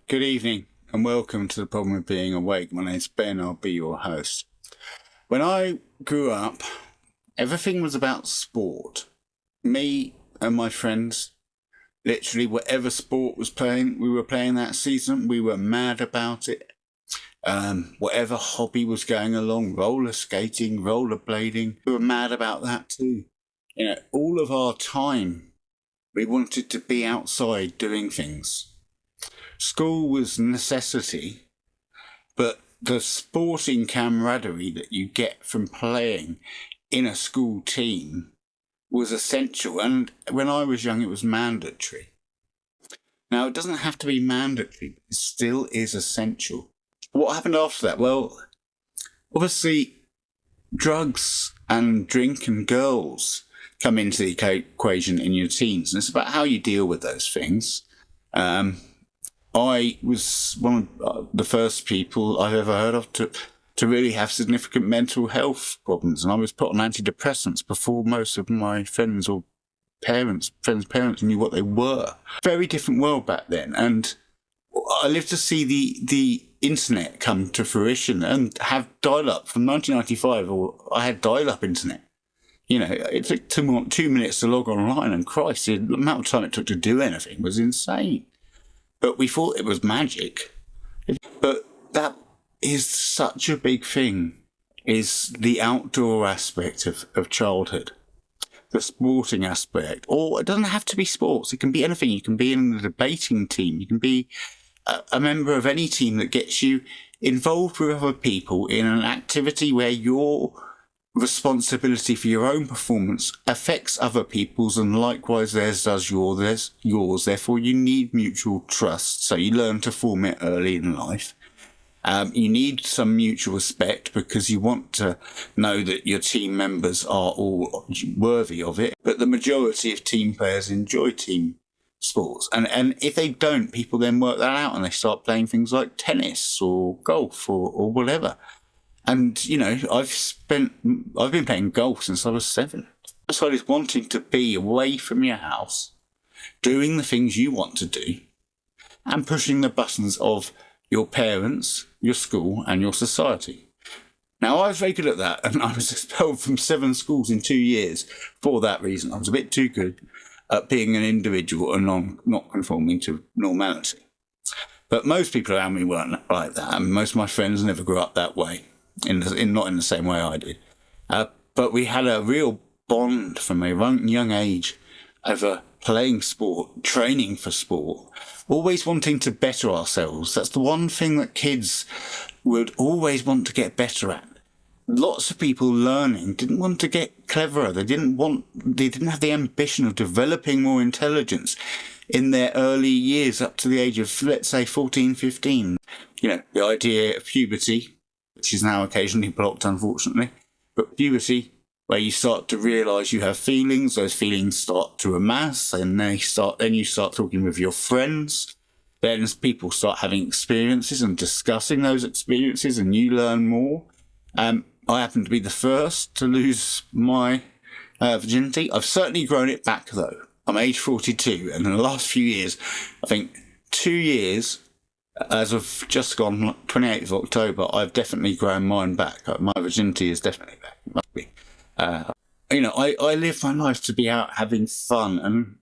Good evening and welcome to The Problem with Being Awake. My name's Ben, I'll be your host. When I grew up, everything was about sport. Me and my friends, literally whatever sport was playing, we were playing that season. We were mad about it. Whatever hobby was going along, roller skating, rollerblading, we were mad about that too. All of our time, we wanted to be outside doing things. School was necessity, but the sporting camaraderie that you get from playing in a school team was essential. And when I was young, it was mandatory. Now, it doesn't have to be mandatory, but it still is essential. What happened after that? Well, obviously, drugs and drink and girls come into the equation in your teens, and it's about how you deal with those things. I was one of the first people I've ever heard of to really have significant mental health problems, and I was put on antidepressants before most of my friends' parents knew what they were. Very different world back then, and I lived to see the internet come to fruition and have dial-up from 1995. I had dial-up internet. It took 2 minutes to log online, and Christ, the amount of time it took to do anything was insane. But we thought it was magic. But that is such a big thing, is the outdoor aspect of childhood. The sporting aspect. Or it doesn't have to be sports. It can be anything. You can be in the debating team. You can be a member of any team that gets you involved with other people in an activity where your responsibility for your own performance affects other people's, and likewise theirs does yours. Therefore, you need mutual trust, so you learn to form it early in life. You need some mutual respect because you want to know that your team members are all worthy of it. But the majority of team players enjoy team sports, and if they don't, people then work that out and they start playing things like tennis or golf or whatever. And, I've been playing golf since I was 7. So it's wanting to be away from your house, doing the things you want to do, and pushing the buttons of your parents, your school, and your society. Now, I was very good at that, and I was expelled from 7 schools in 2 years for that reason. I was a bit too good at being an individual and not conforming to normality. But most people around me weren't like that, and most of my friends never grew up that way. Not in the same way I did. But we had a real bond from a young age over playing sport, training for sport, always wanting to better ourselves. That's the one thing that kids would always want to get better at. Lots of people learning didn't want to get cleverer. They didn't have the ambition of developing more intelligence in their early years up to the age of, let's say, 14, 15. The idea of puberty, which is now occasionally blocked, unfortunately. But puberty, where you start to realise you have feelings, those feelings start to amass, and then you start talking with your friends. Then people start having experiences and discussing those experiences, and you learn more. I happen to be the first to lose my virginity. I've certainly grown it back, though. I'm age 42, and in the last few years, I think 2 years, as of just gone 28th of October, I've definitely grown mine back. My virginity is definitely back. It must be. I live my life to be out having fun. And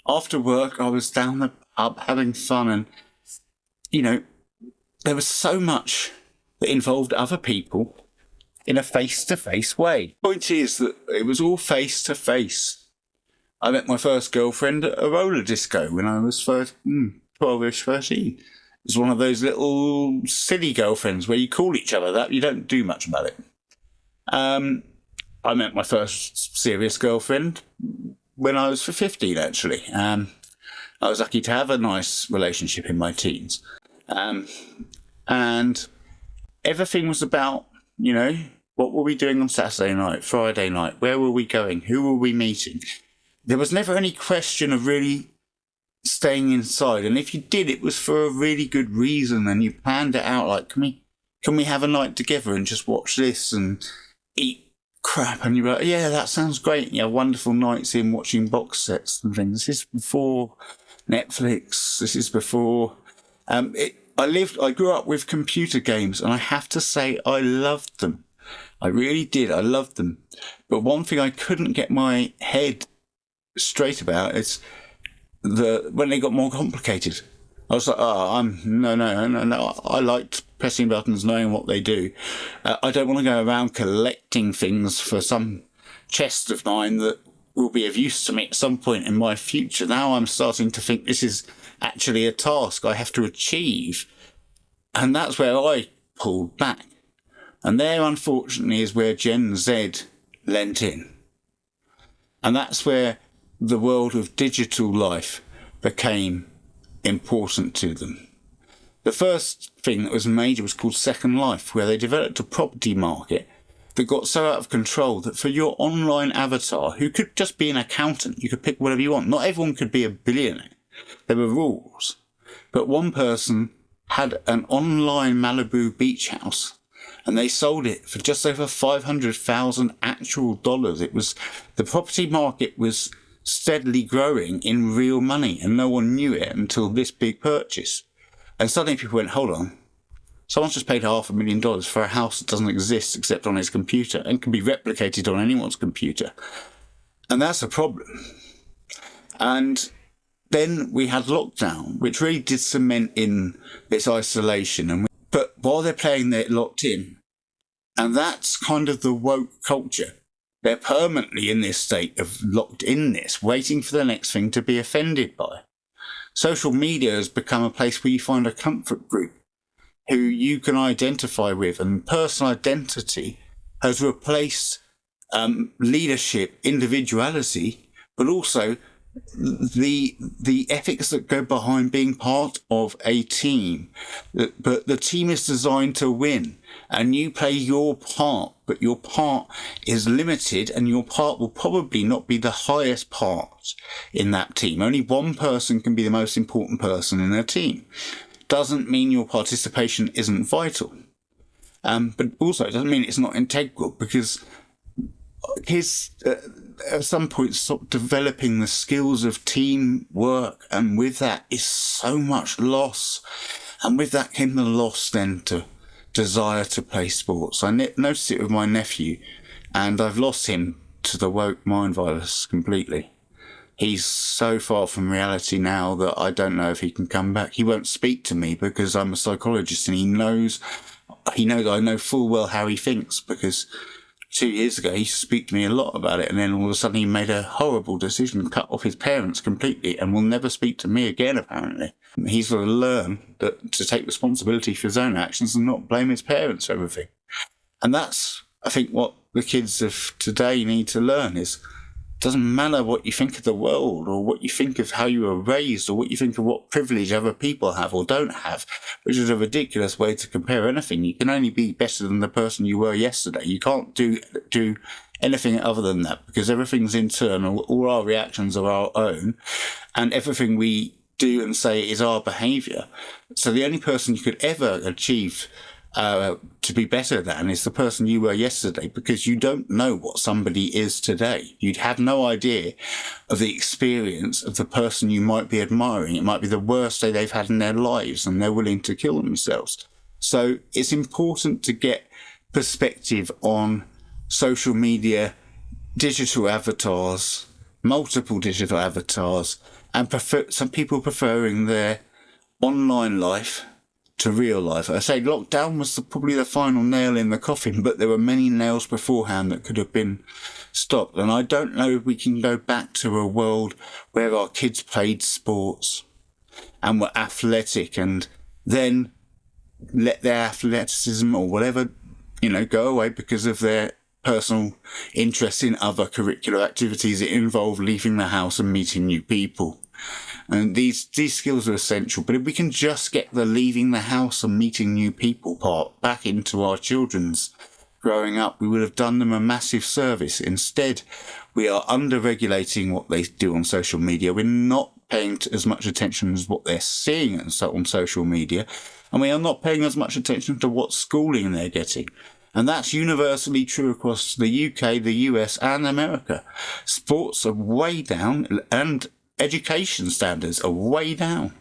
after work, I was down the pub having fun. And, there was so much that involved other people in a face-to-face way. The point is that it was all face-to-face. I met my first girlfriend at a roller disco when I was 12-ish, 13. It was one of those little silly girlfriends where you call each other that, you don't do much about it. I met my first serious girlfriend when I was 15, actually. I was lucky to have a nice relationship in my teens. And everything was about, what were we doing on Saturday night, Friday night? Where were we going? Who were we meeting? There was never any question of really staying inside, and if you did, it was for a really good reason, and you planned it out like, can we have a night together and just watch this and eat crap? And you're like, yeah, that sounds great. You have wonderful nights in watching box sets and things. This is before Netflix. This is before I grew up with computer games, and I have to say I loved them. I really did. I loved them. But one thing I couldn't get my head straight about is when they got more complicated. I was like, no. I liked pressing buttons, knowing what they do. I don't want to go around collecting things for some chest of mine that will be of use to me at some point in my future. Now I'm starting to think this is actually a task I have to achieve. And that's where I pulled back. And there, unfortunately, is where Gen Z lent in. And that's where the world of digital life became important to them. The first thing that was major was called Second Life, where they developed a property market that got so out of control that for your online avatar, who could just be an accountant, you could pick whatever you want. Not everyone could be a billionaire. There were rules. But one person had an online Malibu beach house, and they sold it for just over $500,000 actual dollars. The property market was steadily growing in real money, and no one knew it until this big purchase. And suddenly people went, hold on, someone's just paid $500,000 for a house that doesn't exist except on his computer and can be replicated on anyone's computer. And that's a problem. And then we had lockdown, which really did cement in this isolation. But while they're playing, they're locked in. And that's kind of the woke culture. They're permanently in this state of locked inness, waiting for the next thing to be offended by. Social media has become a place where you find a comfort group who you can identify with, and personal identity has replaced leadership, individuality, but also the ethics that go behind being part of a team. But the team is designed to win, and you play your part, but your part is limited, and your part will probably not be the highest part in that team. Only one person can be the most important person in a team. Doesn't mean your participation isn't vital. But also it doesn't mean it's not integral, because at some point stop developing the skills of teamwork, and with that is so much loss. And with that came the loss then to desire to play sports. I noticed it with my nephew, and I've lost him to the woke mind virus completely. He's so far from reality now that I don't know if he can come back. He won't speak to me because I'm a psychologist, and he knows I know full well how he thinks, because 2 years ago he used to speak to me a lot about it, and then all of a sudden he made a horrible decision, cut off his parents completely, and will never speak to me again, apparently. He's got to learn to take responsibility for his own actions and not blame his parents for everything. And that's, I think, what the kids of today need to learn is, it doesn't matter what you think of the world, or what you think of how you were raised, or what you think of what privilege other people have or don't have, which is a ridiculous way to compare anything. You can only be better than the person you were yesterday. You can't do anything other than that, because everything's internal. All our reactions are our own, and everything we do and say is our behaviour. So the only person you could ever achieve to be better than is the person you were yesterday, because you don't know what somebody is today. You'd have no idea of the experience of the person you might be admiring. It might be the worst day they've had in their lives, and they're willing to kill themselves. So it's important to get perspective on social media, digital avatars, multiple digital avatars, and some people preferring their online life to real life. I say lockdown was probably the final nail in the coffin, but there were many nails beforehand that could have been stopped. And I don't know if we can go back to a world where our kids played sports and were athletic, and then let their athleticism or whatever, go away because of their personal interest in other curricular activities that involve leaving the house and meeting new people. And these skills are essential. But if we can just get the leaving the house and meeting new people part back into our children's growing up, we would have done them a massive service. Instead, we are under-regulating what they do on social media. We're not paying as much attention as what they're seeing on social media. And we are not paying as much attention to what schooling they're getting. And that's universally true across the UK, the US, and America. Sports are way down, and education standards are way down.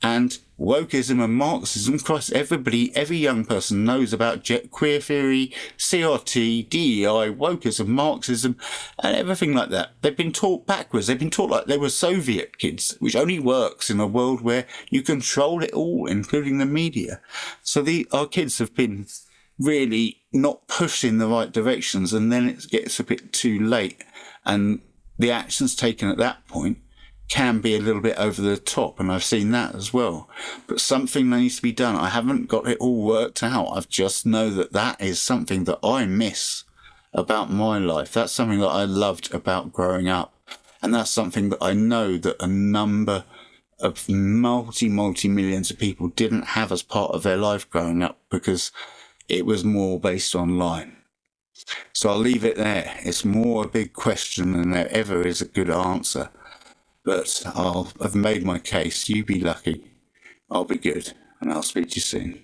And wokeism and Marxism, Christ, every young person knows about queer theory, CRT, DEI, wokeism, Marxism, and everything like that. They've been taught backwards. They've been taught like they were Soviet kids, which only works in a world where you control it all, including the media. So our kids have been really not pushed in the right directions, and then it gets a bit too late. And the actions taken at that point can be a little bit over the top, and I've seen that as well. But something needs to be done. I haven't got it all worked out. I just know that is something that I miss about my life. That's something that I loved about growing up. And that's something that I know that a number of multi-millions of people didn't have as part of their life growing up, because it was more based online. So I'll leave it there. It's more a big question than there ever is a good answer. But I've made my case. You be lucky. I'll be good. And I'll speak to you soon.